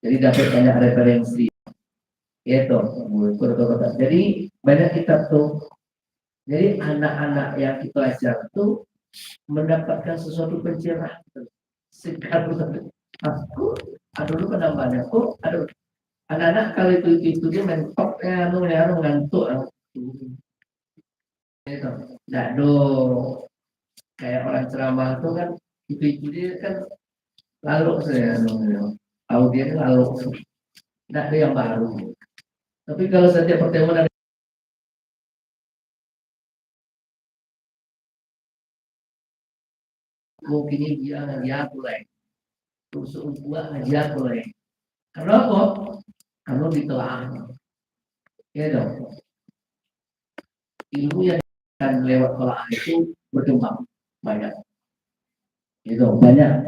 Jadi dapat banyak referensi. Itu, jadi banyak kitab tuh. Jadi anak-anak yang kita ajar tuh mendapatkan sesuatu pencerahan. Sekarang aku, dulu penambahannya kok, anak-anak kalau itu dia mentoknya, ngantuk. Itu, nggak do kayak orang ceramah tuh kan itu dia kan lalu saya audiens lalu nggak ada yang baru. Tapi kalau setiap pertemuan ada mungkin dia ngajar mulai usul gua ngajar mulai. Karena apa? Karena ditelaah. Ya dong. Ilmu yang akan lewat telaah itu berkembang banyak. Itu banyak.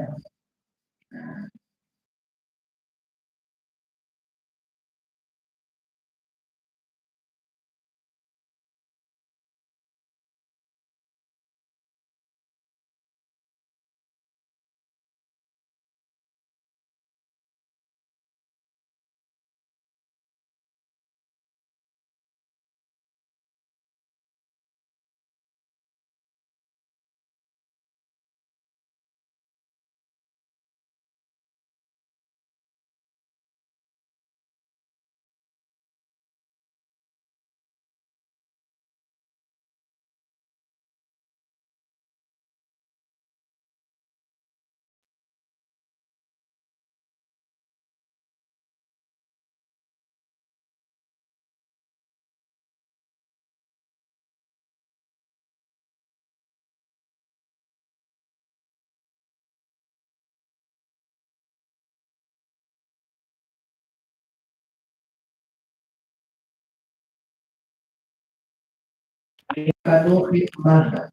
Kado hikmah.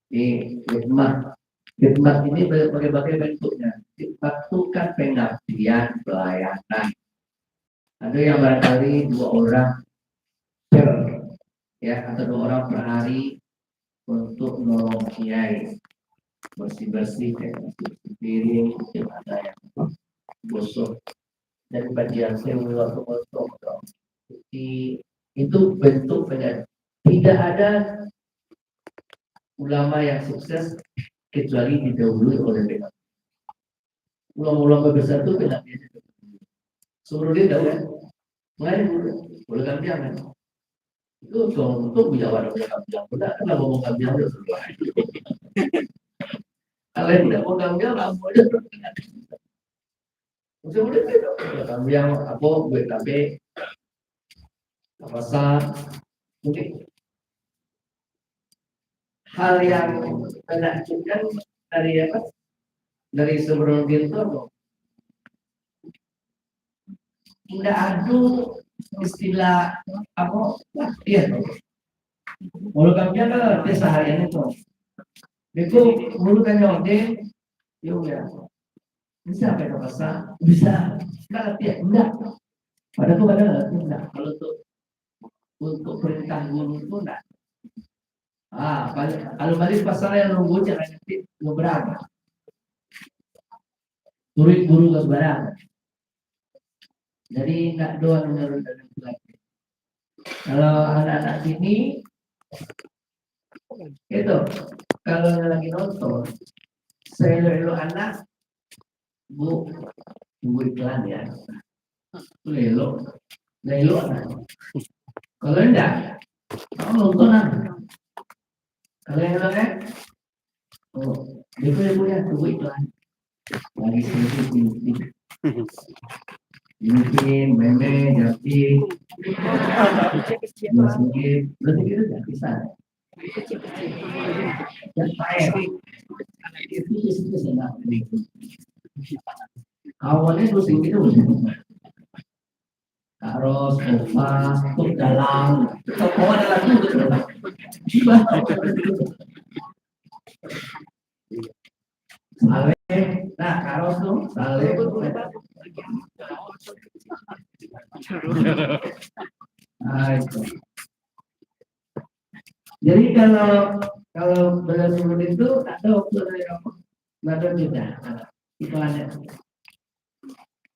Hikmah ini berbagai bentuknya. Hikmah itu kan pengabdian, pelayanan. Ada yang barangkali 2 orang ya atau 2 orang per hari untuk nolong kiai bersih kayak piring, ada yang gosok dari bagian sewu atau gosok. Itu bentuk pengabdian. Tidak ada ulama yang sukses kecuali didahului oleh mereka. Ulama-ulama besar itu pengabdian. Suruh dia tahu kan? Mulai boleh kambiang kan? Itu untuk bicara kambiang. Udah kan ngomong kambiang udah selesai. Kalau tidak mau kambiang, lampu aja. Udah itu. Kambiang apa? Buat kafe, pasar, mungkin. Hal yang menakjubkan dari apa? Dari sebelum itu tidak ada istilah apa? Iya. Mulut kami kan dia seharian itu. Itu mulut kami dia, ya bisa pakai bahasa, bisa. Enggak ya, enggak. Padahal tuh ada enggak. Kalau tuh untuk perintah guru itu enggak. Kalau balik pasal yang nunggu jangan nanti beberapa. Murid guru ke sembarangan. Jadi enggak doa menurut dalam lagi. Kalau anak-anak sini itu kalau lagi nonton saya anak bu iklan ya lelo anak kalau enggak kamu nonton kalau yang lain itu yang punya bu iklan lagi sedikit mungkin meme jadi sedikit berarti itu tidak bisa. Dan itu senang. Awalnya terus itu karos, kopas, dalang, semua adalah itu. Sale, nah karos tuh sale. Nah, itu. Jadi kalau benar-benar itu ada waktu ada juga iklannya.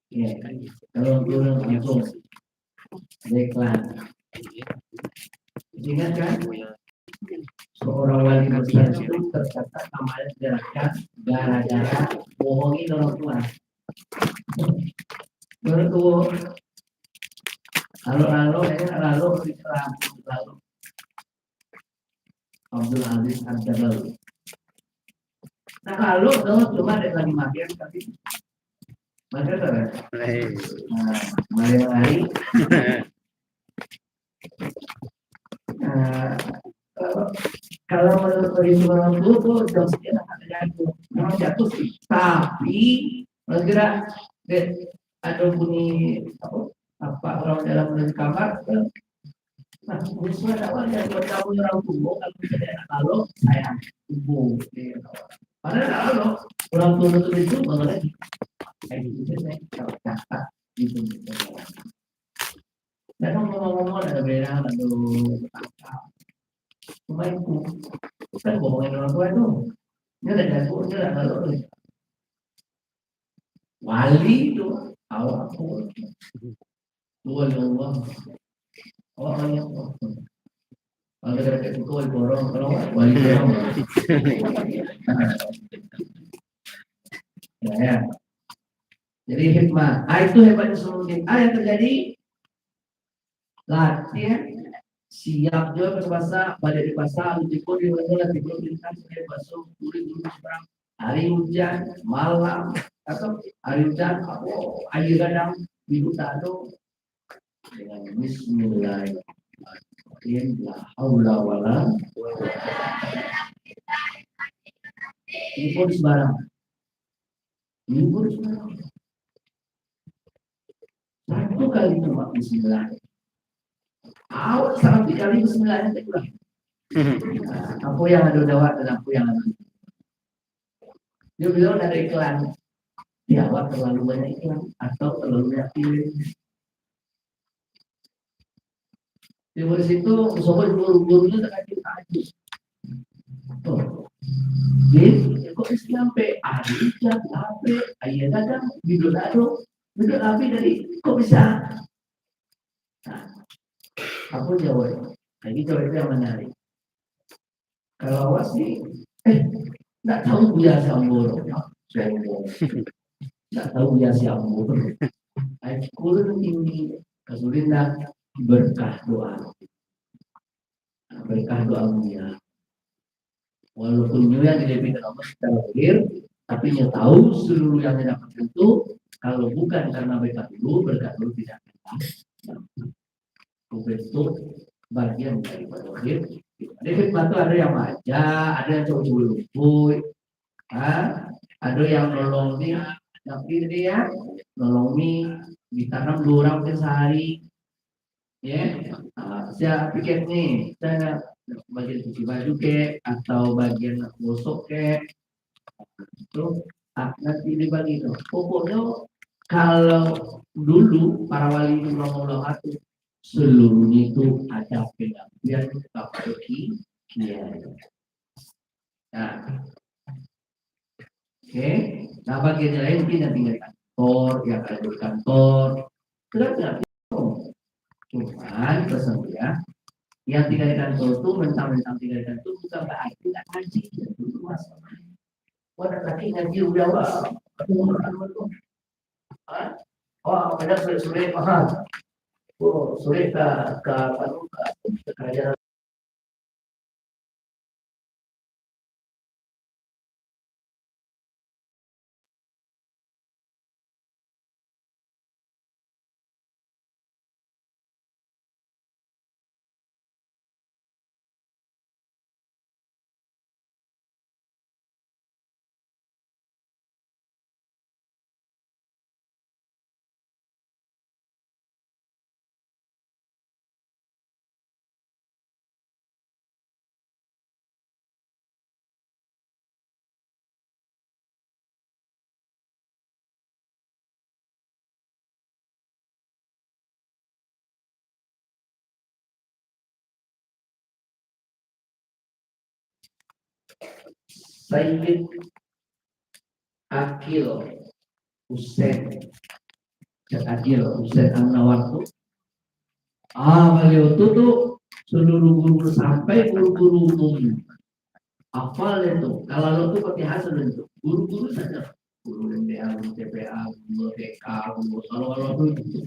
Ya, kalau turun langsung deklan. Ingat kan? Seorang wali besar itu tercatat namanya gerakan gara-gara bohongin orang tua. Menurut lalu lalu Abdul Aziz Abdul. Nah lalu cuma ada lagi makin tapi makin apa? Nah, malam hari. Kalau menurut perhitungan orang tua tuh jam sekian akan jatuh, memang jatuh sih. Tapi kira ada bunyi apa orang dalam kamar. Nah, usul awalnya buat kamu orang tua kalau tidak ada kalau saya ibu. Padahal kalau orang tua itu mengenai kayak gitu saya kalau catat gitu. Dan ngomong-ngomong ada beda lalu cuma itu kan bohongin orang tua itu dia ada jago dia ada lalu wali itu awal aku dua Allah awalnya kalau ada itu wali borong kalau wali borong ya jadi hikmah itu hebatnya seluruh yang terjadi latihan siap juga berpuasa pada di pasar untuk di mana di lintas dari basuh kulit dulu seberang hari hujan malam atau hari hujan air kadang minggu tado dengan Bismillahirrahmanirrahim la haula wala ini pun sembarang satu kali cuma Bismillah awal satu kali Bismillah itu apa yang ada dawat dan apa yang ada dia bilang dari iklan ya awak terlalu banyak iklan atau terlalu banyak pilih di situ sobat guru-gurunya tak kasih tahu jadi kok sampai hari jam sampai ayah kadang video api dari kok bisa nah, aku jawab lagi jawab itu yang menarik kalau awas sih nggak tahu biasa buruk nggak tahu biasa buruk kurang ini kesulitan berkah doa walaupun dia tidak bisa secara lahir tapi dia tahu seluruh yang dia dapat itu kalau bukan karena berkat dulu tidak akan itu bagian dari lahir ada hikmah itu ada yang aja ada yang coba ada yang nolongi tapi dia nolongi ditanam 2 orang per sehari ya saya pikir nih saya bagian cuci baju atau bagian gosok itu nanti dibagi itu pokoknya kalau dulu para wali itu ngomong itu seluruhnya itu ada pengabdian kepada kiai. Nah, oke. Nah bagian lain mungkin yang tinggal di kantor, yang ada di kantor, tidak cuman pesan ya, yang tinggal di kantor itu mentang-mentang tinggal di kantor bukan berarti tidak ngaji, itu masalah. Wadah lagi ngaji udah ada sore paham. Sore ke kerajaan. Sayyid Akil Hussein Cek adil, Ustaz An-Nawar tuh. Beliau tuh seluruh guru sampai guru-guru umum. Hafal itu. Kalau lo tuh pakai hasil itu. Guru-guru saja. Guru MBA, guru TPA, guru TK, guru kalau itu.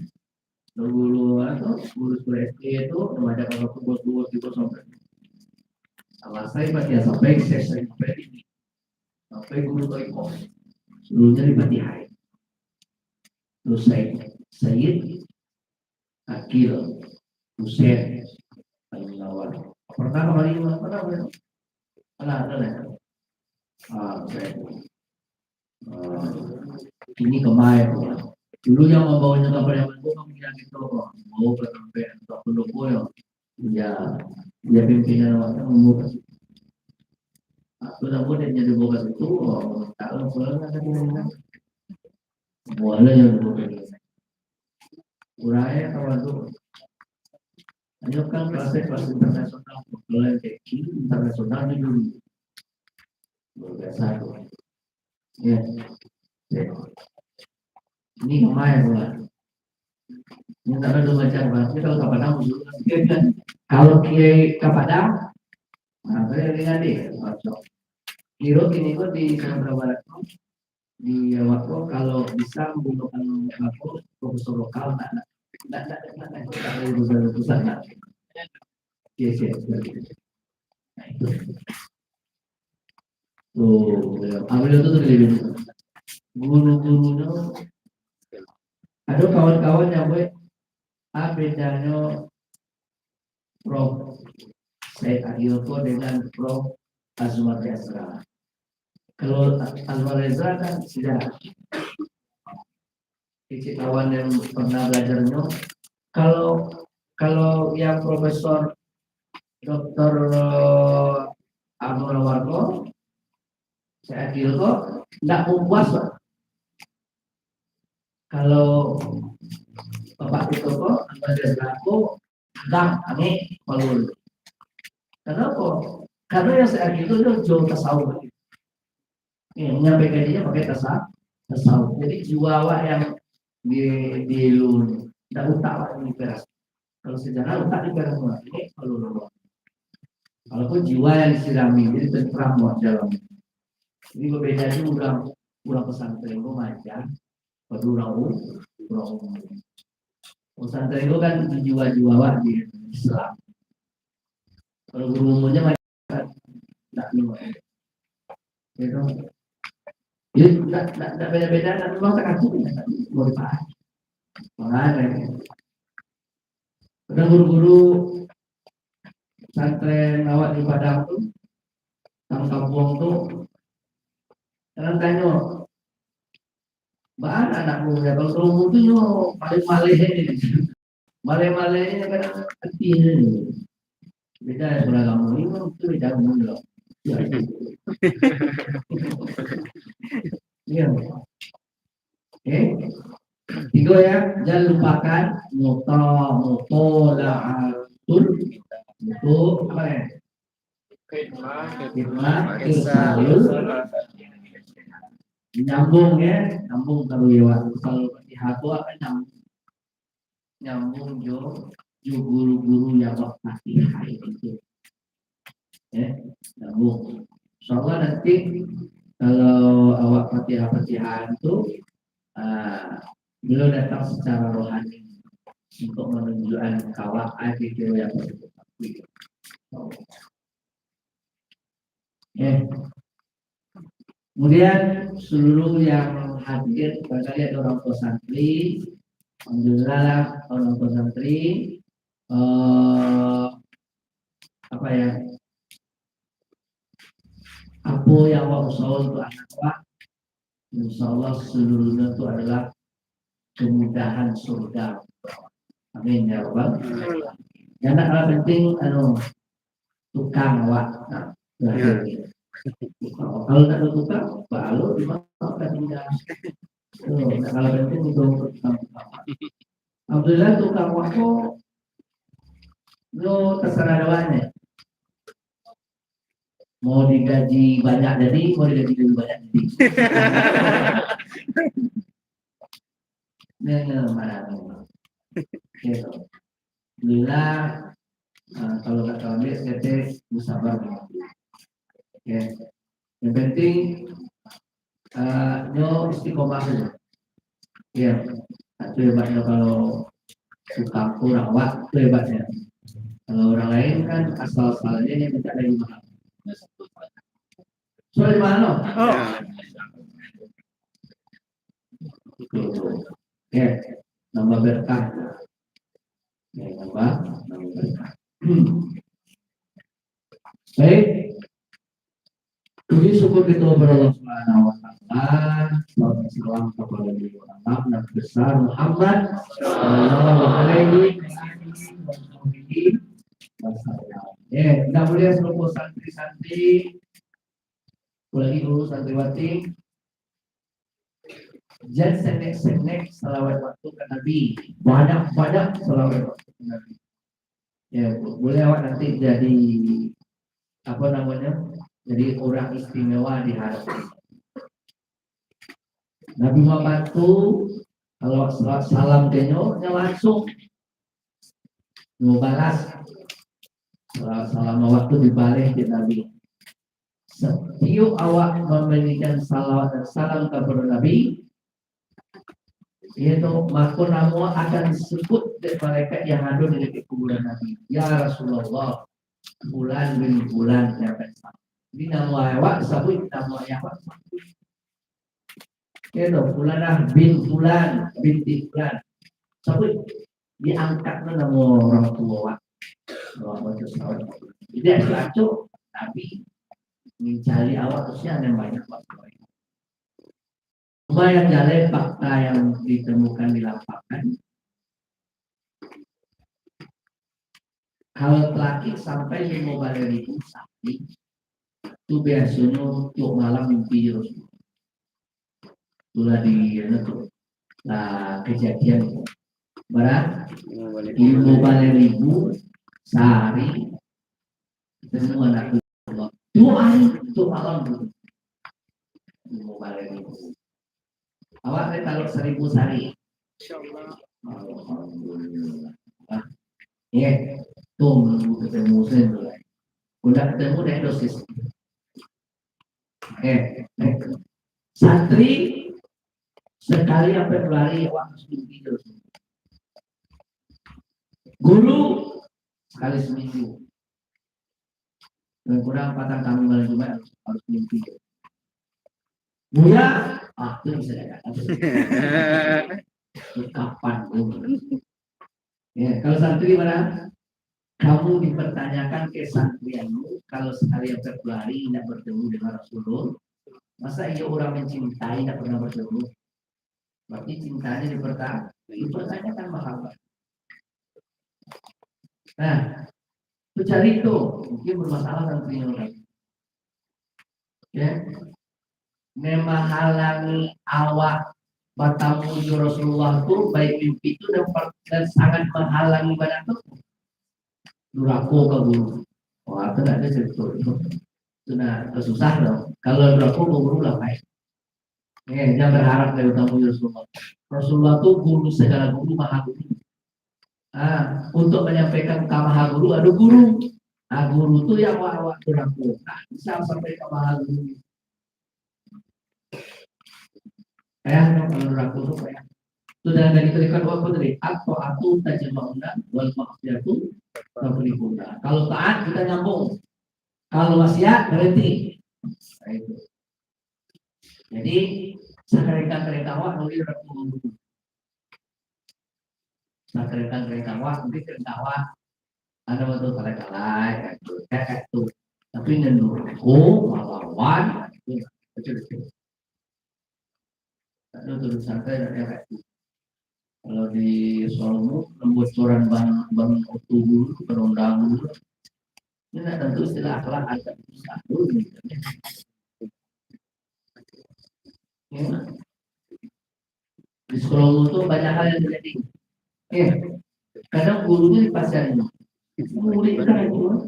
Guru atau guru SD itu ada kalau bos itu sampai. Salah saya baca sampai saya sampai guru Toiko. Seluruhnya di Fatihah. Terus Sayyid Akil Hussein Al-Nawar. Pernah kali ini ada. Ini kemarin dulu yang membawanya kapal yang itu kamu bilang itu kok mau ke sampai untuk pendukung ya dia pimpinan waktu membuka aku tahu dia jadi buka itu kalau pulang kan boleh yang buka uraya kalau itu hanya kan kelas internasional mulai kecil internasional dulu biasa ya ini kemarin ini tak ada macam apa kalau Kapadang kalau Kiai Kapadang saya dengan dia Kiro ini kok di Sumatera Barat di waktu kalau bisa menggunakan waktu profesor lokal tidak pusat yes nah itu ambil itu lebih guru-gurunya ada kawan-kawan yang bedanya Prof. Said Agyoko dengan Prof. Azwar Ezra. Kalau Azwar Ezra kan sudah kawan yang pernah belajarnya. Kalau yang Profesor Dr. Abdul Warko, Said Agyoko tidak puas Pak. Kalau Bapak itu kok Azwar Ezra itu agak aneh kalau kenapa? Karena yang saya itu jauh tasawuf. Menyampaikan dia pakai tasawuf. Jadi jiwa yang di lu tidak utak ini peras. Kalau sejarah utak di peras ini kalau pun jiwa yang disirami jadi tentram buat dalam. Ini berbeda juga ulang pesantren itu macam urang pesantren itu kan jiwa-jiwa di Islam. Kalau guru umumnya macam tidak lima. Gitu. Jadi tidak beda-beda, tapi memang tak aku mau dipahami. Mengenai ada guru-guru pesantren awak di Padang tuh, sama kampung tuh, kadang tanya, mana anakmu ya? Kalau kamu tuh yo paling maleh ini, maleh-malehnya kadang hati ini. Beda ya kamu ini itu beda umur. Iya. Tiga ya, jangan lupakan mutolaatul itu apa ya? Khidmah nyambung ya, nyambung kalau hati akan nyambung jo guru-guru yang Fatihah itu. Ya, nyambung. Soalnya nanti kalau awak Fatihah itu beliau datang secara rohani untuk menunjukkan kawak adik yang bersebut. Kemudian seluruh yang hadir barangkali ada orang tua santri, alhamdulillah orang tua santri apa ya? Apa yang wa usaha untuk anak wa, insya Allah seluruhnya itu adalah kemudahan surga. Amin ya Rabbal. Yang nak kalah penting tukang wa. Kalau tak ada tukang, baru dimakan tinggal. Tak kalah penting untuk tukang. Alhamdulillah tukang wa lo terserah doanya. Mau digaji banyak jadi, mau digaji lebih banyak jadi. mengemarani. Gitu. Bila kalau kata ambil saya sabar. Ya. Yang penting nyo istiqomah saja. Ya. Itu hebatnya kalau suka kurang waktu hebatnya. Kalau orang lain kan asal-asalnya dia minta dari mana. Soal mana? Oh. Ya, nambah berkah. Ya, nambah berkah. Baik. Puji syukur kita kepada Allah Subhanahu wa taala. Salam kepada Nabi besar Muhammad sallallahu alaihi wasallam. Ya, kita boleh seluruh santri-santri, lagi dulu santriwati. Jangan senek-senek selawat waktu ke Nabi. Banyak-banyak selawat waktu ke Nabi. Ya, boleh awak nanti jadi apa namanya? Jadi orang istimewa di hadapan Nabi Muhammad itu kalau salam denyo langsung mau balas salam waktu dibalik di Nabi. Setiap awak memberikan salawat dan salam kepada Nabi, itu maka namu akan disebut dari malaikat yang ada di kuburan Nabi. Ya Rasulullah, bulan bin bulan yang besar. Ini nama awak disebut nama awak. Itu bulanah bin bulan binti bulan. Sebut diangkat nama orang tua. Jadi acuk tapi mencari awak usia yang banyak waktu. Banyak jalan fakta yang ditemukan di lapangan. Kalau laki sampai 5.000 sapi itu biasanya untuk malam mimpi terus. Itulah di itu kejadian itu. Berapa? 5.000 sehari semua anak 2 hari untuk malam dulu. 5.000. Awak kalau 1.000 sehari. Insyaallah. Alhamdulillah. Ya, tuh ketemu saya. Udah ketemu deh dosis. Santri sekali sampai berlari waktu seminggu terus. Guru sekali seminggu. Dan kurang 4 tahun malam juga harus mimpi. Buya, itu bisa dikatakan. Kapan ya, kalau santri mana? Kamu dipertanyakan ke santrianmu kalau sekali berlari tidak bertemu dengan Rasulullah, masa ia orang mencintai tidak pernah bertemu? Berarti cintanya dipertanyakan mahal. Nah, itu cari itu mungkin bermasalah santrinya orang. Ya, menghalangi awak bertemu Rasulullah itu baik mimpi itu dan sangat menghalangi badan itu. Durako ke guru. Wah, itu tidak ada cerita itu. Sudah susah dong. Kalau durako ke guru lah baik. Jangan berharap dari tamu Rasulullah. Rasulullah itu guru segala guru, maha guru. Untuk menyampaikan ke maha guru ada guru. Guru itu yang awak durako. Bisa sampai ke maha guru. Kalau durako itu kayak. Sudah dari terikat apa tadi? Atau aku tajamuna wal maksiatu tabrikuna. Kalau taat kita nyambung. Kalau maksiat berhenti. Nah, itu. Jadi sakareka awak nulis raku. Sakareka awak mungkin awak ada waktu kala-kala itu. Tapi nenurku melawan itu kecil-kecil. Ada tulisan saya kayak itu. Kalau di Solo pembocoran bank dulu perundang dulu ini tentu istilah akhlak ada satu ya. Di Solo itu banyak hal yang terjadi kadang gurunya dipasang murid kan itu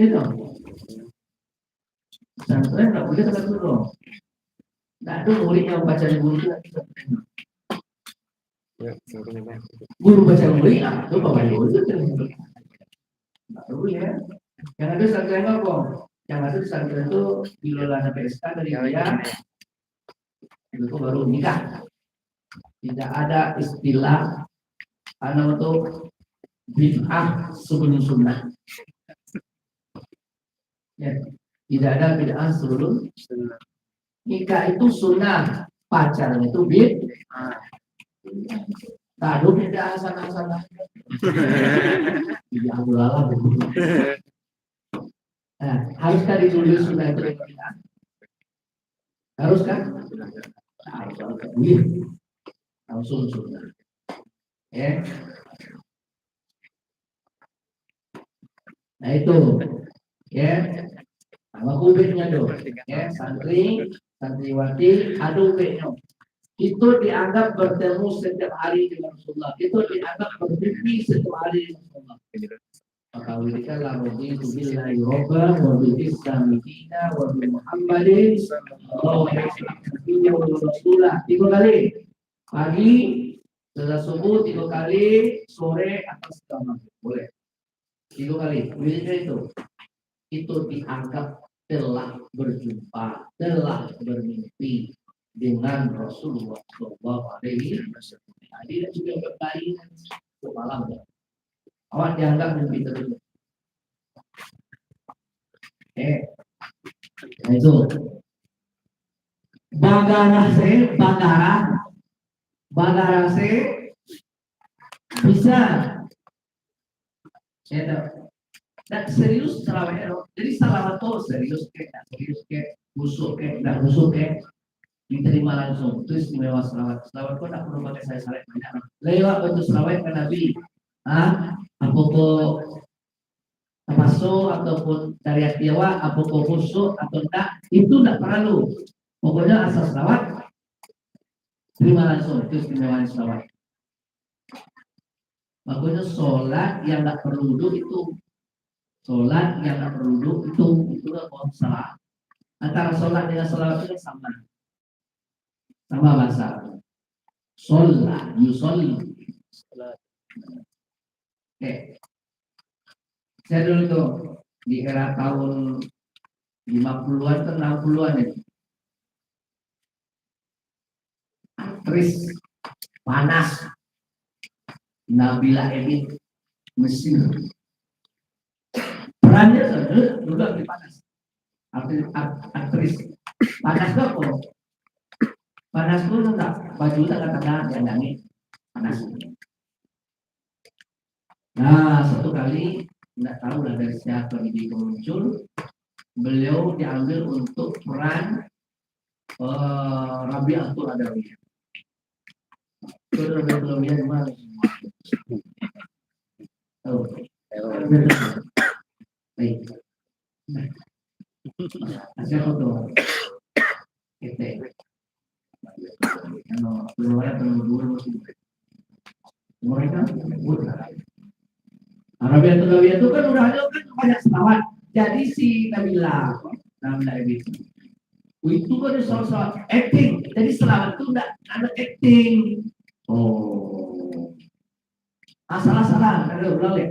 gitu pesantren nggak boleh kata guru Nah, itu murid yang baca di guru itu nanti guru baca murid, itu bapak guru itu baru ya. Yang ada pesantren apa? Yang ada pesantren itu dikelola PSK dari dia, itu baru nikah. Tidak ada istilah untuk bid'ah sebelum sunnah. Ya, tidak ada bid'ah sebelum sunnah. Nikah itu sunnah, pacaran itu bid'ah. Tahu bid'ah sana-sana. Tidak Allah. Nah, haruskah ditulis sunnah itu bid'ah? Haruskah? Harus. Langsung sunnah. Ya. Nah itu, ya. Sama kubiknya dong, ya. Santriwati, ada kubiknya. Itu dianggap bertemu setiap hari dengan Rasulullah. Itu dianggap bermimpi setiap hari dengan Rasulullah. Maka wirikanlah raditu billahi robba wa bil islami dina wa bi Muhammadin sallallahu alaihi wasallam. 3 kali. Pagi setelah subuh 3 kali, sore atau setelah maghrib. Boleh. 3 kali. Wiridnya itu dianggap telah berjumpa, telah bermimpi dengan Rasulullah Shallallahu Alaihi Wasallam. Dia juga berkali semalam. Awak dianggap mimpi terus. Nah itu. Bagara se bisa. Dan serius selawat. Jadi selawat itu serius ke, busuk ke, tidak busuk ke, diterima langsung. Itu istimewa selawat. Selawat kok tidak perlu pakai saya banyak. Lewat untuk selawat ke Nabi. Apakah termasuk ataupun dari Tiawa, apakah busuk atau tidak, itu tidak perlu. Pokoknya asal selawat, terima langsung. Itu istimewa selawat. Makanya sholat yang tidak perlu wudhu itu. Sholat yang tak perlu itu salah. Antara sholat dengan selawat itu sama bahasa. Sholat, yusolli. Oke. Saya dulu tuh di era tahun 50-an ke 60-an itu. Aktris panas Nabila Edit Mesir. Perannya juga lebih panas. Aktris panas kok. Panas pun enggak. Baju tak katakan jangan panas. Nah, satu kali enggak tahu lah dari siapa ini muncul. Beliau diambil untuk peran Rabi'atul Adawiyah. Itu Rabi'atul Adawiyah gimana? Oh, baik. Hasil foto. Kita. Kalau keluar dulu mereka Arabiatul Adawiyah itu kan udah ada kan banyak selawat. Jadi si Nabila itu kan soal acting. Jadi selawat itu enggak ada acting. Oh. Salah ada ulang ya.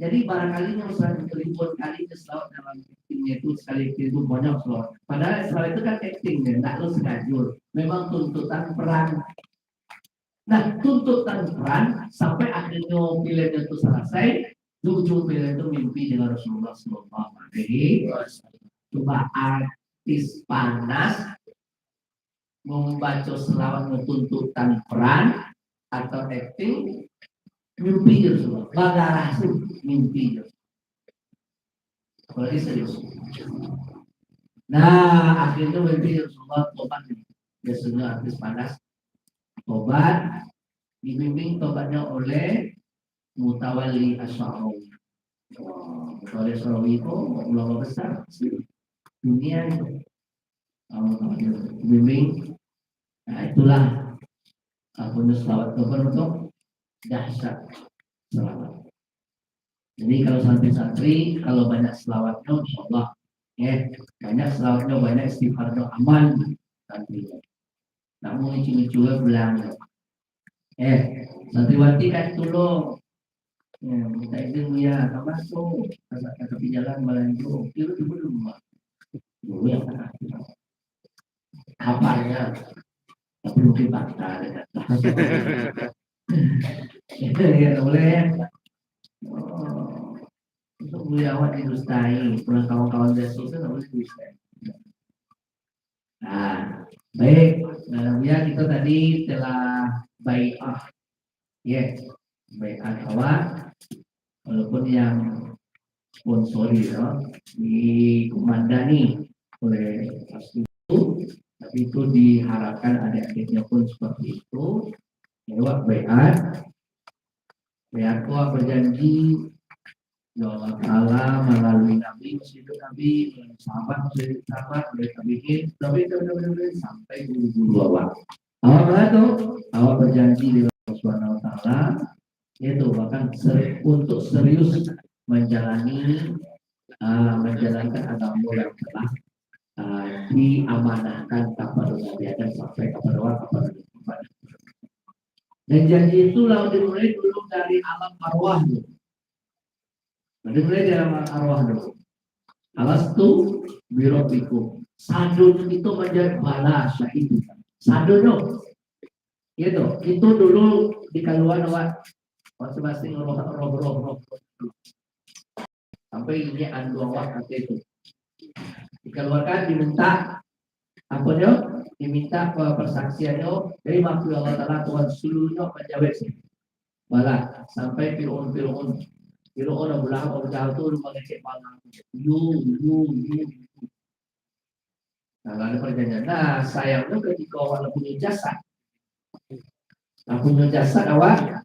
Jadi barangkali yang sering ribuan kali selawat dalam actingnya itu sekali itu banyak selawat. Padahal selawat itu kan acting ya, enggak lo sengaja. Memang tuntutan peran. Nah, tuntutan peran sampai akhirnya film itu selesai. Ujung film itu mimpi dengan Rasulullah SAW. Coba artis panas membaca selawat tuntutan peran atau acting mimpi Rasulullah. Bagara mimpi Rasulullah. Apalagi serius. Nah, akhirnya mimpi Rasulullah tobat. Biasanya artis panas tobat, dibimbing tobatnya oleh Mutawalli Asy'arawi. Mutawalli Asy'arawi itu ulama besar dunia itu. Bimbing. Nah, itulah punya selawat untuk dahsyat selawat. Jadi kalau santri-santri kalau banyak selawatnya, insyaallah Ya, banyak selawatnya, banyak istighfarnya aman nanti. Namun lucu-lucunya bilang, santriwati kan tolong, minta izin ya, kamu tuh, kata jalan melanjut, itu dulu rumah, dulu yang kabarnya, tapi mungkin batal, itu ya boleh. Untuk beliau didustai, pulang kawan-kawan dari itu nggak boleh didustai. Nah, baik, dalamnya kita tadi telah bai'ah, bai'ah awal, walaupun yang sponsori dikomandani oleh itu, tapi itu diharapkan adik-adiknya pun seperti itu. Lewat bai'ah, bai'ah berjanji ya Allah Ta'ala melalui Nabi, Masjidul Nabi, sahabat, Masjidul sahabat, oleh tabi'in, tapi sampai guru-guru awal. Awal itu, awal berjanji dengan Allah Subhanahu Wa Ta'ala, yaitu bahkan untuk serius menjalankan agama yang telah diamanahkan kepada Nabi Adam sampai kepada kepada. Dan janji itu lalu dimulai dulu dari alam arwah. Dimulai dari alam arwah dulu. Alastu birobiku. Sadun itu menjadi bala syahid. Sadun dong. Gitu. Itu dulu dikaluan masing-masing roh. Sampai ini anu awak itu. Dikeluarkan diminta apa dia? Diminta persaksiannya dari makhluk Allah Ta'ala Tuhan seluruhnya menjawab sih. Bala sampai Fir'aun bilang orang jauh tu mengecek malam. You. Nah, ada perjanjian. Nah, sayangnya ketika awak punya jasa, awak,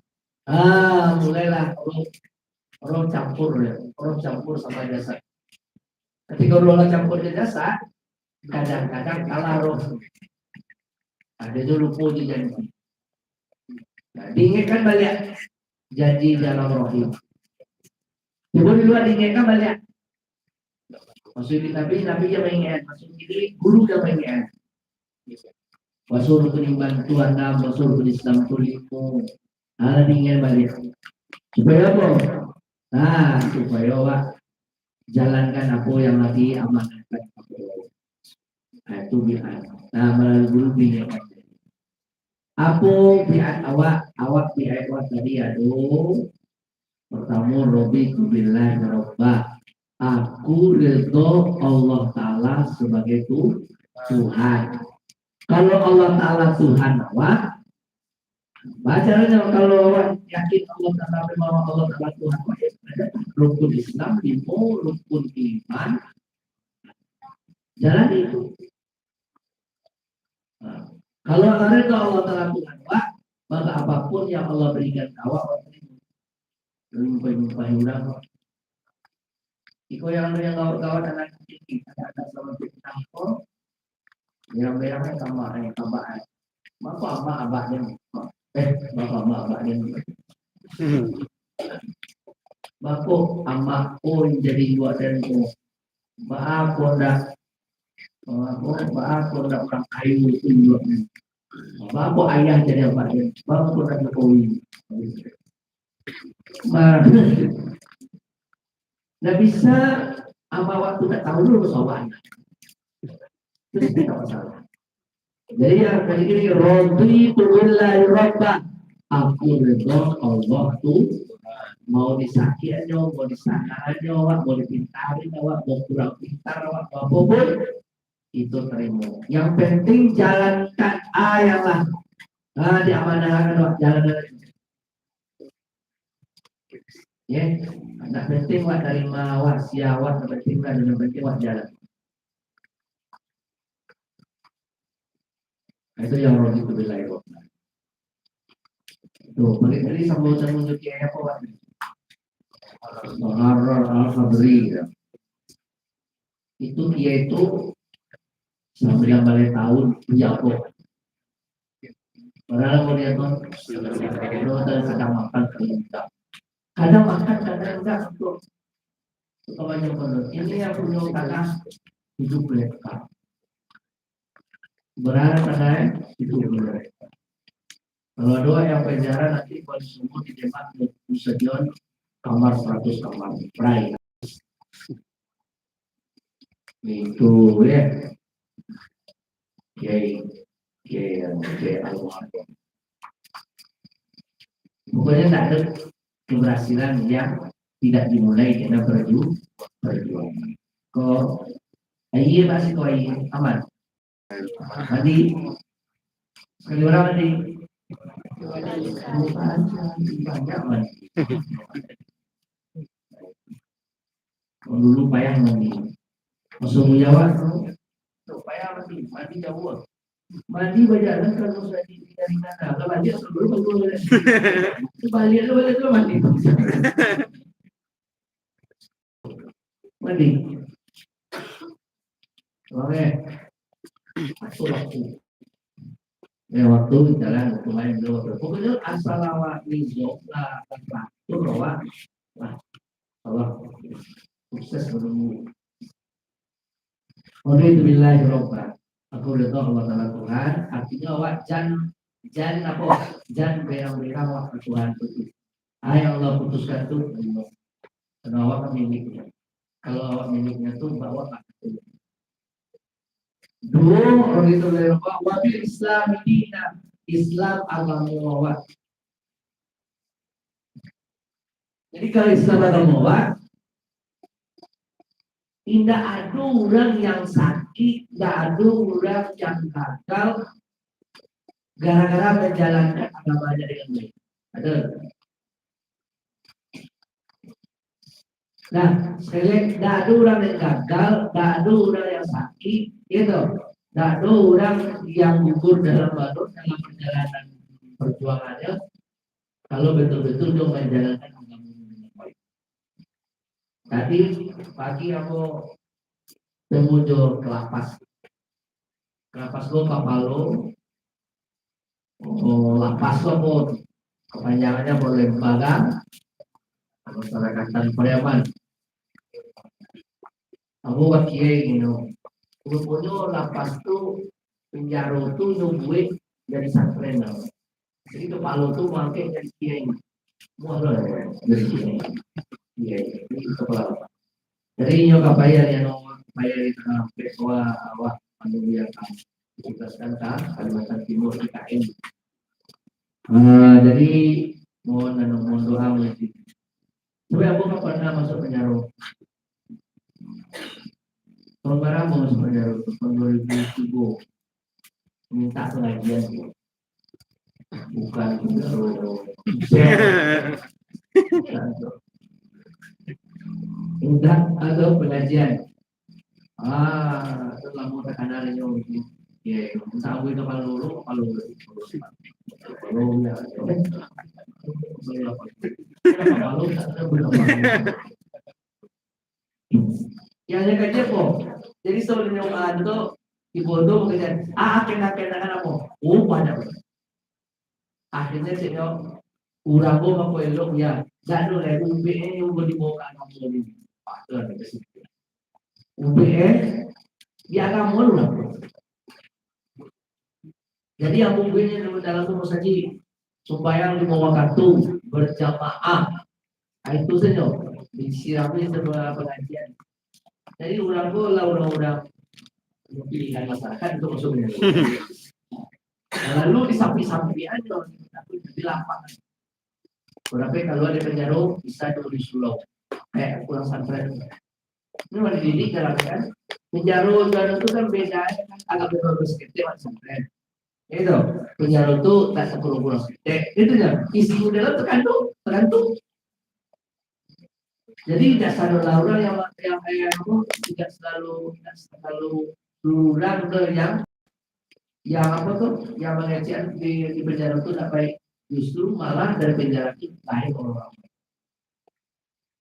mulailah orang campur sama jasa. Ketika orang campur jasa, kadang-kadang kalah roh. Ada dulu puji janji. Nah, diingatkan balik janji dalam rohim. Coba di luar diingatkan balik. Maksud Nabi yang mengingat, maksud ini guru yang mengingat. Wasur penimban Tuhan nam, wasur Islam tulimu. Ada diingat balik. Supaya apa? Nah, supaya Wak jalankan apa yang lagi amanahkan. Nah, itu biar. Nah, melalui guru diingatkan. Apa biat awak biat awak tadi aduh. Pertama Robi billahi robba. Aku ridho Allah Ta'ala sebagai Tuhan. Kalau Allah Ta'ala Tuhan awak, bacanya kalau awak yakin Allah Ta'ala memang Allah Ta'ala Tuhan, rukun Islam, rukun iman, jalan itu. Nah, kalau ada Allah Ta'ala Tuhan awak, maka apapun yang Allah berikan awak, lupa-lupa ulang. Iko yang kawan-kawan anak kecil ada sama kita yang merahnya sama abah. Bapak abahnya. Bapak abahnya. Bapak amak pun jadi dua dan dua. Bapak dah orang kayu itu dua. Bapak ayah jadi abahnya. Bapak dah Jokowi. Nggak bisa apa waktu tak tahu dulu soalnya. Terus tidak masalah. Jadi yang tadi ini Robi billahi robba. Aku ridho Allah tuh mau disakiti mau disakiti mau dipintarin mau kurang pintar mau apapun itu terima. Yang penting jalankan ayatlah. Diamanahkan jalan. Ya, tak penting wak terima wak siawat, tak penting wak dan penting wak jalan. Itu yang roh itu bila itu. Tuh, balik tadi sambung kayak apa wak? Al-Harrar Al-Fadri. Itu dia itu sampai yang balik tahun jatuh. Padahal mau lihat tuh, kadang makan kadang enggak. Kadang makan kadang enggak. banyak pondok. Ini yang punya tanah 70 hektar. Berada tanah 70 hektar. Kalau doa yang penjara nanti kalau semua ditembak ke stadion kamar 100 kamar. Prai. Itu ya. Kiai Al-Muharram. Pokoknya tidak ada keberhasilan yang tidak dimulai karena berjuang. Kok ayah masih kau ayah aman. Tadi sekali orang tadi banyak mandi. Dulu payah mandi. Masuk Jawa payah mandi jauh. Mandi berjalan kalau sudah dari mana? Kalau mandi sebelum betul. Balik itu mandi. Mandi. Oke. Waktu. Waktu jalan waktu main dulu. Pokoknya asal awak nizok lah itu bahwa Allah sukses menunggu. Alhamdulillahirobbilalamin. Aku udah tahu Allah Taala Tuhan. Artinya awak jangan apa? Jangan berang-berang awak Tuhan itu. Yang Allah putuskan itu karena awak miliknya. Kalau awak miliknya itu bawa itu. Dua orang itu dari Allah. Wabil Islam dina Islam agama awak. Jadi kalau Islam agama awak, tidak ada orang yang sakit, tidak ada orang yang gagal gara-gara menjalankan agamanya dengan baik. Ada. Nah, sekali lagi, tidak ada orang yang gagal, tidak ada orang yang sakit, gitu. Tidak ada orang yang gugur dalam perjalanan perjuangannya, kalau betul-betul dia menjalankan agamanya dengan baik. Tadi pagi aku menuju ke lapas lo Papalo, lapas lo kepanjangannya boleh lembaga Masyarakatan Pariaman. Aku wakiai gitu. Punya lapas tu penjara tu nyubuin jadi santren. Jadi kepala tu makai jadi kiai. Muara jadi kiai. Kiai itu kepala. Jadi nyoba bayar yang bayar itu peswa awak manusia kan. Ditugaskan ke Kalimantan Timur IKN. Jadi mohon doa menjadi. Tapi aku nggak pernah masuk penjara. Tahun berapa masuk penjara? Tahun 2010. Minta pengajian. Bukan Enggak ada pengajian. Setelah mau tekanan ini. Ya, tahu itu kalau yang kerja kok. Jadi sebelumnya itu dibodoh bekerja. Kena apa? Banyak. Akhirnya saya urago apa elok ya. Jadu lah UBE yang dibawa anak ini. UBE dia akan lah. Jadi yang UBE dalam rumah saji supaya dibawa kartu berjamaah. Itu saja disirami sebuah pengajian. Jadi urago lah orang-orang pilihan masyarakat untuk masuk. Lalu di samping-samping aja di lapangan. Berarti kalau ada penjara bisa dulu di Solo, kayak pulang santren. Ini mana dididik kan? Penjara itu kan beda, kan agak berbeda sedikit dengan santren. Itu penjara itu tak sepuluh sedikit. Itu ya isi dalam tergantung. Jadi tidak selalu Laura yang tidak selalu Laura yang apa tuh yang mengecek di penjara itu tidak baik. Justru malah dari penjara itu lahir orang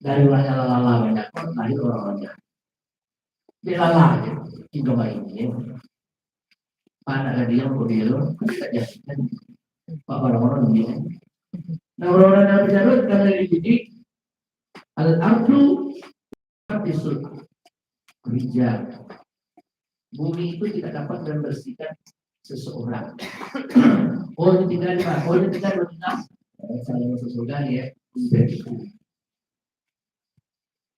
dari orangnya lala banyak lahir orang-orangnya dia lala juga mainnya anak dia model tidak jadikan pak orang-orang dia. Nah orang-orang dalam penjara karena dididik alat artu tisul rijal. Bumi itu tidak dapat membersihkan seseorang. Orang tinggal di mana? Orang tinggal di mana? Saya masuk surga ya.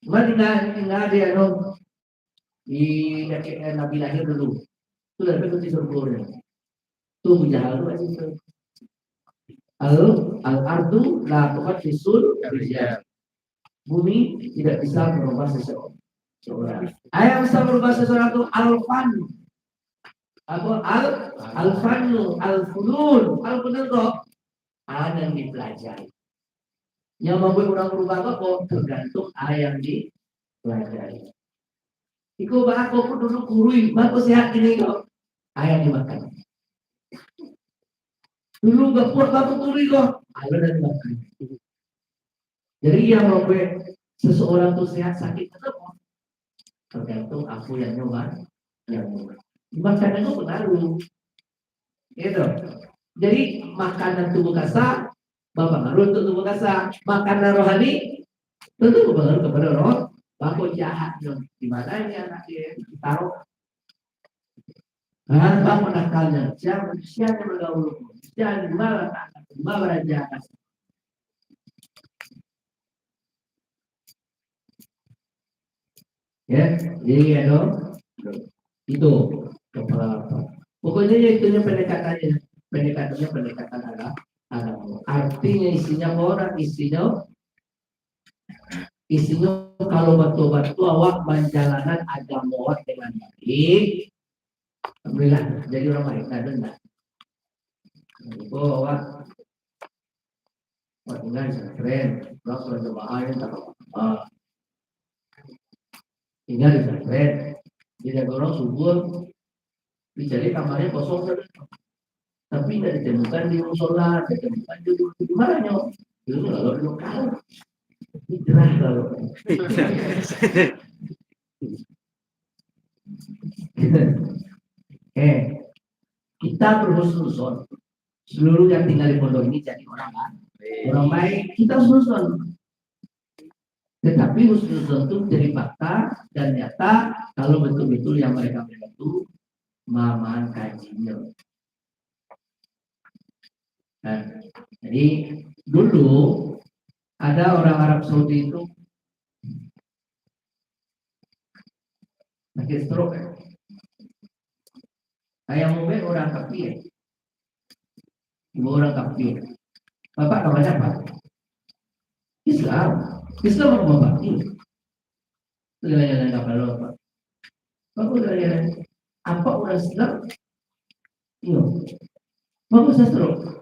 Cuma tinggal dia dong di Nabi lahir dulu. Itu dari itu di surga. Itu menjahal itu aja. Al-ardu la tuqat fisul rijal. Bumi tidak bisa merubah seseorang. Ayat bisa merubah seseorang itu al-fan. Apa al-fanu, al-funun, al-funun kok ada yang dipelajari. Yang membuat orang berubah kok tergantung ayat yang dipelajari. Iku aku pun dulu kurui, bagus sehat ini kok ayat dimakan. Dulu gak kuat aku kurui kok ayat dan dimakan. Jadi yang membuat seseorang itu sehat sakit itu tergantung aku yang nyoba, makanan itu pengaruh, gitu. Jadi makanan tubuh kasar berpengaruh untuk tubuh kasar. Makanan rohani tentu berpengaruh kepada roh. Bapak jahat dong. Di mana ini anaknya taruh? Bapak nakalnya, siapa yang bergaul? Jangan malah jahat. Ya, jadi ya dong. Itu kepala. Pokoknya itu pendekatan agama. Artinya isinya orang, isinya kalau batu-batu awak menjalankan agama awak dengan baik, alhamdulillah jadi orang baik. Ada enggak? Awak tinggal keren, orang sudah jemaahnya tak apa. Tinggal di keren, tidak orang subur, dicari kamarnya kosong tapi tidak ditemukan di musola, ditemukan di mana nyok? Itu kalau di lokal. Hijrah lalu. Kita berhusnuzon. Seluruh yang tinggal di pondok ini jadi orang baik. Kita husnuzon. Tetapi husnuzon itu dari fakta dan nyata kalau betul-betul yang mereka itu maman kajinya. Nah, jadi dulu ada orang Arab Saudi itu sakit stroke. Kayak mungkin orang kafir. Ibu orang kafir. Bapak namanya apa? Islam. Islam apa Bapak? Jalan-jalan kapal Bapak. Bapak jalan-jalan. Apa orang Islam? Iya. Bapak saya stroke.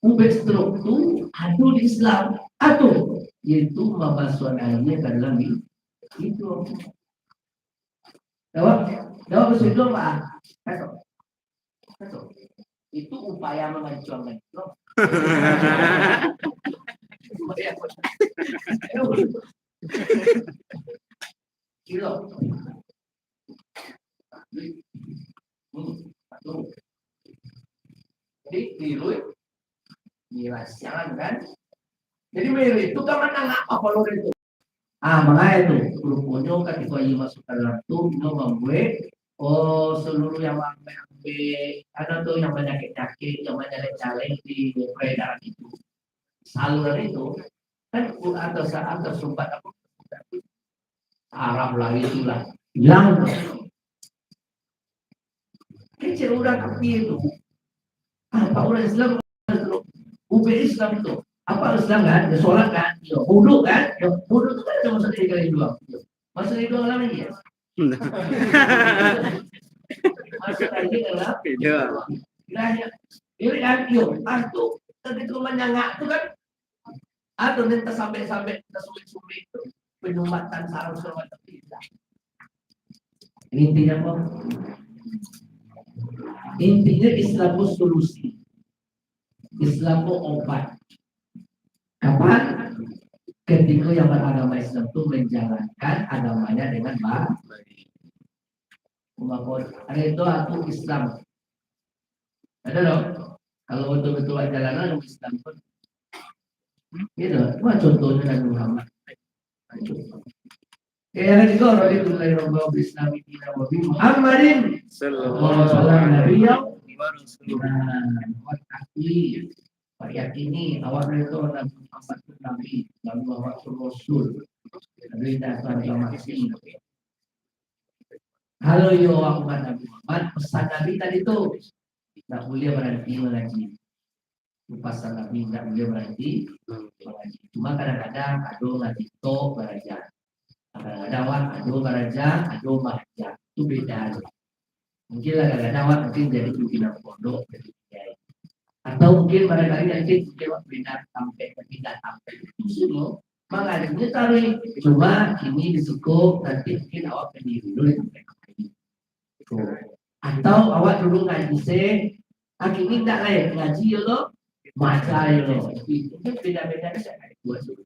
Ubek stroke itu adu di Islam. Adu. Yaitu mabasuan airnya ke dalam itu. Jawab bersih Pak. Itu upaya mengancurkan Islam. Kilo. Jadi tiru dirahasiakan kan? Jadi mirip itu kan menang apa kalau itu? Makanya itu rupanya ketika ia masuk ke dalam tubuh membuat seluruh yang ada tuh yang penyakit-penyakit yang menyalek-calek di peredaran itu saluran itu kan atau saat tersumbat apa Arab lah itulah hilang kecil udah kaki itu apa orang Islam Islam itu apa Islam kan ya sholat kan ya wudu kan ya wudu itu kan ada masa 3 kali dua masa 3 lagi ya masa lagi adalah ini kan yuk itu ketika menyangak itu kan atau nanti sampai sulit itu penyumbatan sarang sarang terpisah. Intinya apa? Intinya Islam itu solusi. Islam itu obat. Kapan? Ketika yang beragama Islam itu menjalankan agamanya dengan baik. Ada itu aku Islam. Ada dong. Kalau betul-betul jalanan Islam pun gitu. Cuma contohnya Nabi Muhammad. Kaya juga Rasulullah Rabbul Islami Dina Wabi Muhammadin Sallallahu Alaihi Wasallam. Yakini awak itu Nabi Muhammad Nabi Muhammad Rasul. Nabi dasar masih. Halo yo aku Nabi Muhammad, pesan Nabi tadi tuh tidak boleh berhenti mengaji. Pesan Nabi tidak boleh berhenti mengaji. Cuma kadang-kadang ada ngaji tok belajar. Kadang-kadang ada beraja, ada baca. Itu beda. Mungkin kadang-kadang mungkin jadi pimpinan pondok, jadi kiai. Atau mungkin barangkali nanti jawab beda sampai tidak sampai itu semua. Makanya tarik. Cuma ini disukup nanti mungkin awak pendiri dulu sampai kembali. Atau awak dulu ngaji akhirnya tidak lain ngaji ya lo, baca ya lo. Itu beda-beda saja buat dulu.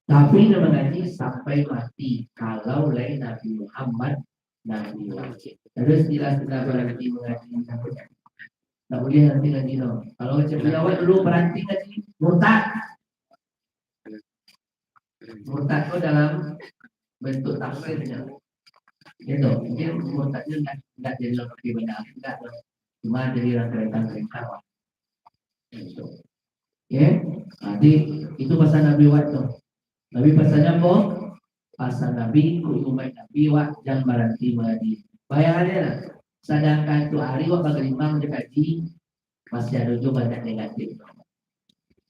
Tapi dia mengaji sampai mati kalau lain Nabi Muhammad Nabi wajib. Terus istilah berhenti mengaji sampai mati. Tak boleh nanti ngaji no. Kalau macam awak dulu berhenti ngaji murtad. Murtad itu dalam bentuk tafsirnya. Gitu. Mungkin murtadnya tidak jadi lebih benar, tidak. Cuma jadi rangkaian kawan. Oke. Nanti itu pasal Nabi wajib. Nabi pesannya apa? Pasal Nabi, umat Nabi, jangan berhenti mengaji. Bayangannya lah. Sedangkan tu hari wak berimbang dikaji, masih ada juga banyak negatif.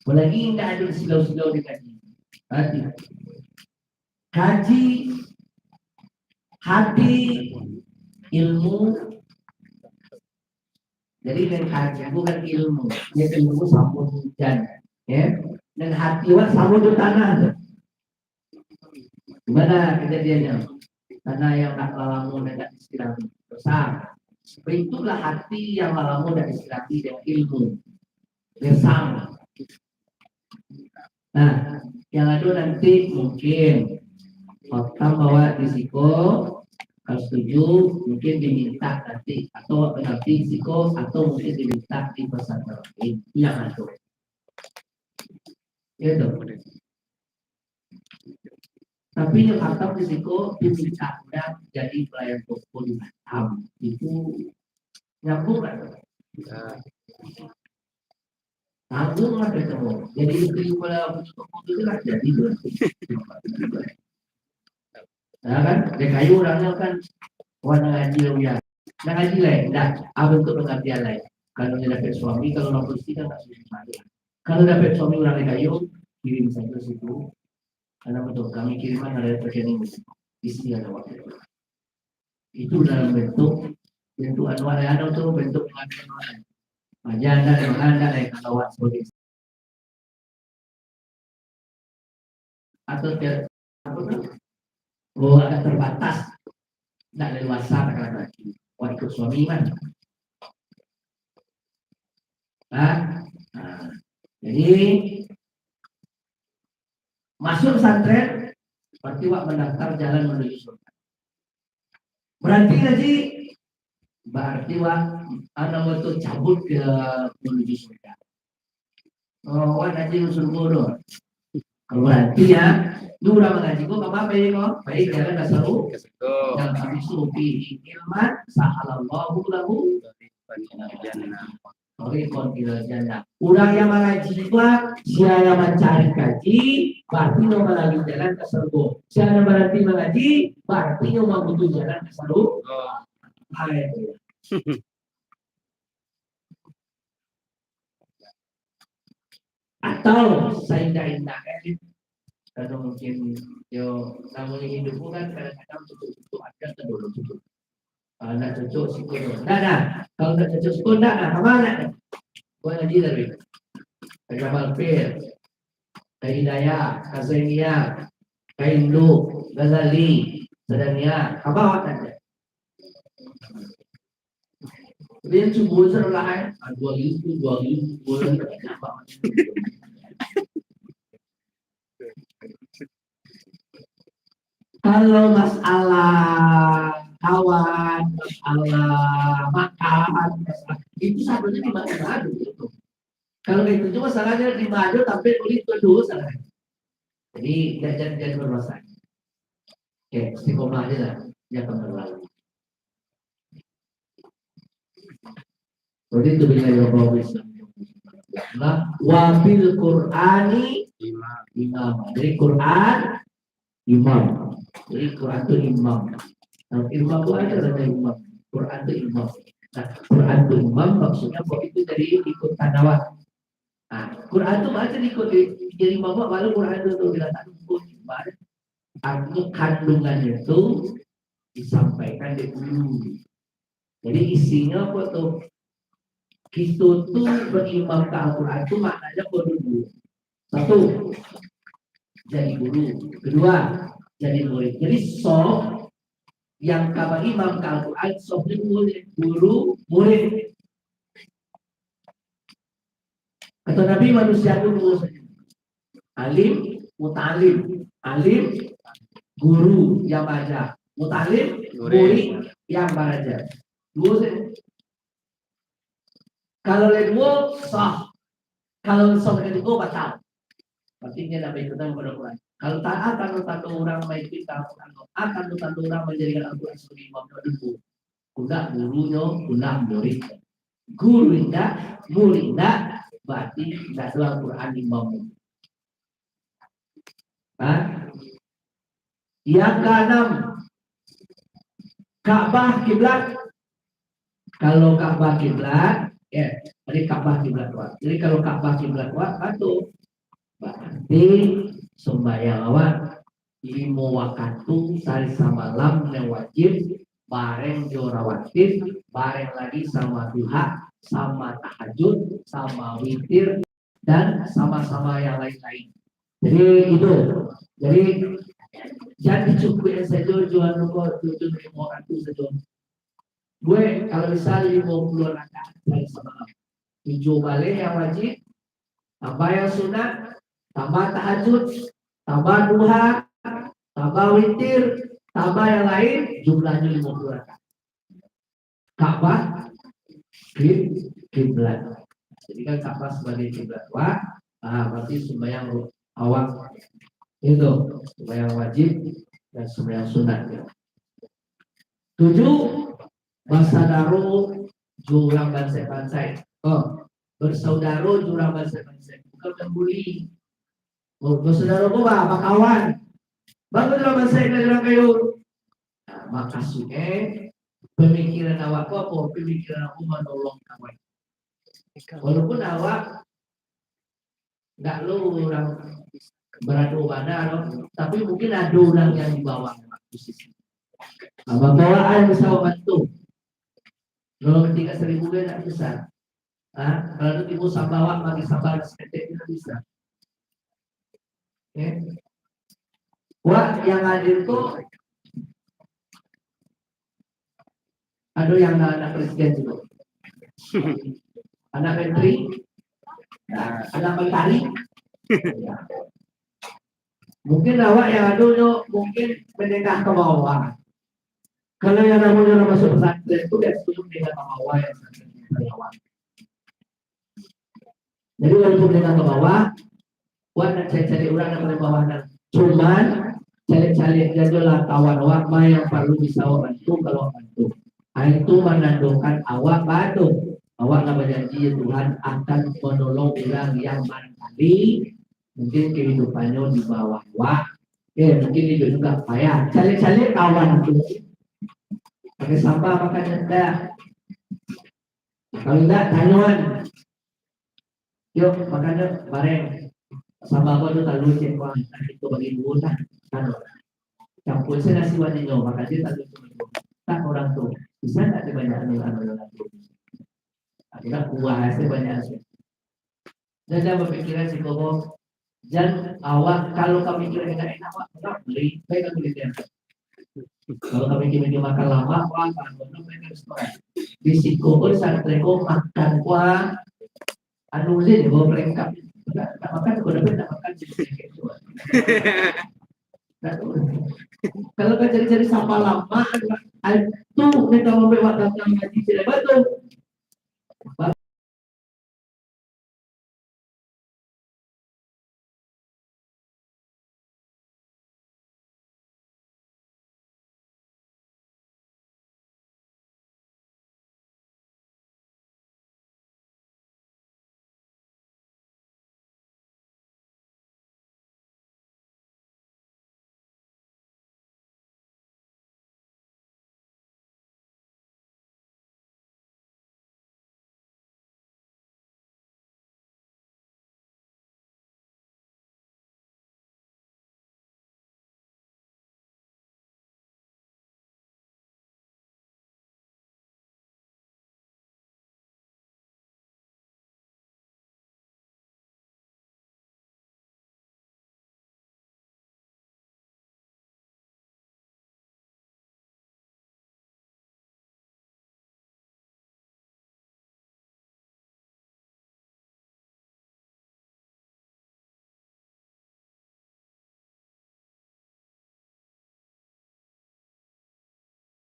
Apalagi tidak ada silau-silau dikaji. Hati. Kaji, hati, ilmu. Jadi dengan kaji bukan ilmu. Dia ilmu sambut hujan. Ya. Dan hati wak sambut tanah. Gimana kejadiannya? Tanah yang tak lalamu dan tak istirahat besar. Itulah hati yang lalamu dan istirahat dengan ilmu bersama. Nah, yang ada nanti mungkin otak bawa risiko. Kalau setuju mungkin diminta nanti atau nanti risiko atau mungkin diminta di pesantren itu yang ada. Itu. Tapi yang atau risiko diminta jadi pelayan toko di Batam itu nyambung kan? Nyambung lah ketemu. Jadi itu pelayan toko itu lah jadi dua. Nah kan, dia kayu orangnya kan warna ngaji ya. Nah ngaji lain, tidak. Apa untuk pengertian lain? Kalau dia dapat suami, kalau orang istri kan tak susah. Kalau dapat suami orang kayu, kirim saja situ. Karena betul kami kiriman ada rekening isi ada waktu itu dalam bentuk anual ada tuh bentuk pengadaan majanda dan menganda dari kawan sebagai atau agak terbatas tidak leluasa kata waktu suami kan jadi masuk pesantren berarti wak mendaftar jalan menuju surga. Berarti ngaji berarti wak anak itu cabut ke menuju surga. Oh, wak ngaji usul bodoh. Berarti ya, lu udah mengaji kok apa kok? Baik jalan seru. Dan kami sufi ilman sahalallahu lahu Orang yang mengaji jiwa, siapa yang mencari kaji, berarti yang melalui jalan ke surga. Siapa yang berarti mengaji, berarti yang membutuh jalan ke surga. Atau saya tidak kalau mungkin yo namanya hidup kan kadang-kadang tutup ada kedua tutup. Nak cocok sikut. Nah. Kalau nak cocok sikut nak kemana? Kau ngaji dari Kamal Fir, Hidayah, Kazainiyah, Kaindu, Ghazali, Sadaniyah, apa aja. Dia cuba serlah, dua bulan apa? Kalau masalah kawan, masalah makan, itu satunya di madu itu. Kalau itu cuma salahnya di madu tapi kulit kedua salah. Jadi jangan bermasalah. Oke, istiqomah aja lah, jangan terlalu. Jadi itu bila Allah bisa. Nah, wabil Qur'ani imam. Jadi Quran imam. Jadi Quran itu imam. Nah, imam itu ada imam. Quran itu imam. Nah, Quran itu imam maksudnya bahwa itu dari ikut tanawat. Nah, Quran itu baca ikut jadi imam, lalu Quran itu bila tak ikut artinya kandungannya itu disampaikan di dulu. Jadi isinya apa tuh? Kita tuh berimam ke Al-Quran itu maknanya berdua. Satu, jadi guru. Kedua, jadi murid. Jadi soft yang kabar imam ke Al-Quran soft itu guru, murid. Kata Nabi manusia itu dua saja. Alim, mutalim. Alim, guru yang baca. Mutalim, murid yang belajar. Dua saja. Kalau dua sah, kalau sah dengan dua batal. Artinya Nabi kita kepada Quran. Kalau tak akan orang main kita, akan orang menjadikan Al-Quran sebagai imam dulu. Kuda gurunya, kuda murid. Guru indah, murid indah, berarti tidak ada Al-Quran imam. Yang keenam, Ka'bah kiblat. Kalau Ka'bah kiblat, ya, jadi Ka'bah kiblat kuat. Jadi kalau Ka'bah kiblat kuat, itu berarti sembahyang awak 5 waktu sehari samalam yang wajib, bareng jorawatin, bareng lagi sama duha, sama tahajud, sama witir, dan sama-sama yang lain-lain. Jadi itu. Jadi jangan dicukuin saja jual rokok 7 waktu saja. Gue kalau bisa 50 rakaat sehari samalam. 7 balik yang wajib, tambah yang sunat, tambah tahajud, tambah duha, tambah witir, tambah yang lain, jumlahnya 50 rakaat. Ka'bah kiblat. Jadi kan Ka'bah sebagai kiblat. Berarti sembahyang awak itu sembahyang wajib dan sembahyang sunat. 7 Basadaro jurang bansai-bansai. Bersaudara jurang bansai-bansai. Bukan membuli. Bersaudara apa kawan? Bangun jurang bansai ke jurang kayu. Nah, maka pemikiran awak apa? Pemikiran aku menolong kawan. Walaupun awak nggak lo orang beradu mana, tapi mungkin ada orang yang di bawah posisi. Bawa yang bisa membantu. Kalau ketika 1000 dia tidak bisa. Kalau itu ibu sambawa bagi sambawa seketik tidak bisa. Wah, yang hadir itu ada yang anak presiden juga. Anak menteri, anak mentari. Mungkin awak yang ada mungkin menengah ke bawah. Kalau yang namanya masuk pesantren itu dia setuju dengan bawah yang bawah. Jadi walaupun dengan ke bawah, buat nak cari orang yang paling bawah. Cuman cari jadilah kawan awak yang perlu bisa bantu kalau bantu. Itu menandakan awak bantu. Awak nak berjanji Tuhan akan menolong orang yang barangkali mungkin kehidupannya di bawah awak. Mungkin hidup juga payah. Cari kawan itu. Pakai sampah makanya enggak. Kalau enggak tanyuan. Yuk makanya bareng sama aku itu tak lucu kok itu bagi ibu tak kan. Campur saya nasi wajibnya makanya tak lucu. Tak orang tuh bisa tak banyak anak-anak tuh. Akhirnya kuasa banyak sih. Jangan berpikiran sih kok. Jangan awak kalau kami kira enak awak tak beli, baik beli dia. Kalau kami kira makan lama, kan mereka restoran. Risiko pun saat mereka makan kuah, anulir bawa pelengkap. Tak makan, kalau dapat tak makan kalau kan cari-cari sampah lama, itu mereka membawa datang lagi tidak betul.